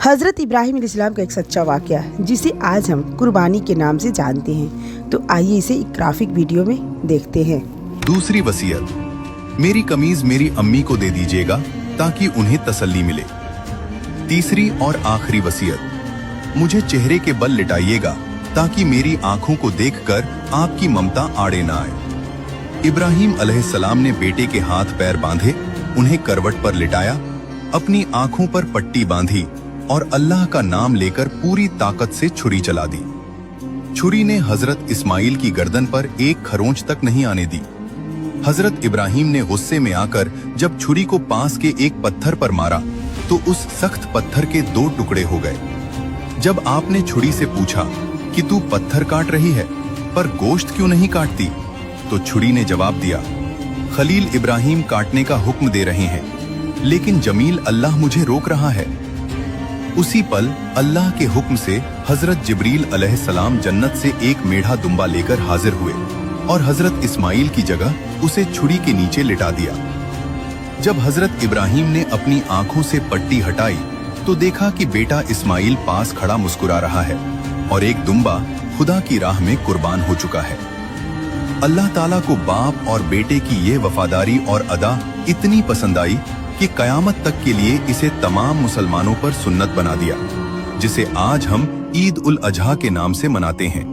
हज़रत इब्राहिम अलैहिस्सलाम का एक सच्चा वाक़या जिसे आज हम कुर्बानी के नाम से जानते हैं। तो आइए इसे एक ग्राफिक वीडियो में देखते हैं। दूसरी वसीयत, मेरी कमीज मेरी अम्मी को दे दीजिएगा ताकि उन्हें तसल्ली मिले। तीसरी और आखिरी वसीयत, मुझे चेहरे के बल लिटाइएगा ताकि मेरी आंखों को देखकर आपकी ममता आड़े ना आए। इब्राहिम अलैहिस्सलाम ने बेटे के हाथ पैर बांधे, उन्हें करवट पर लिटाया, अपनी आंखों पर पट्टी बांधी और अल्लाह का नाम लेकर पूरी ताकत से छुरी चला दी। छुरी ने हजरत इस्माइल की गर्दन पर एक खरोंच तक नहीं आने दी। हजरत इब्राहिम ने गुस्से में आकर जब छुरी को पास के एक पत्थर पर मारा तो उस सख्त पत्थर के 2 टुकड़े हो गए। जब आपने छुरी से पूछा कि तू पत्थर काट रही है पर गोश्त क्यों नहीं काटती, तो छुरी ने जवाब दिया, खलील इब्राहिम काटने का हुक्म दे रहे हैं, लेकिन जमील अल्लाह मुझे रोक रहा है। उसी पल अल्लाह के हुक्म से हजरत जिब्रील अलैहिस्सलाम जन्नत से एक मेढ़ा दुम्बा लेकर हाजिर हुए और हजरत इस्माइल की जगह उसे छुरी के नीचे लिटा दिया। जब हजरत इब्राहिम ने अपनी आंखों से पट्टी हटाई तो देखा कि बेटा इस्माइल पास खड़ा मुस्कुरा रहा है और एक दुम्बा खुदा की राह में कुर्बान हो चुका है। अल्लाह ताला को बाप और बेटे की ये वफादारी और अदा इतनी पसंद आई कि कयामत तक के लिए इसे तमाम मुसलमानों पर सुन्नत बना दिया, जिसे आज हम ईद उल अजहा के नाम से मनाते हैं।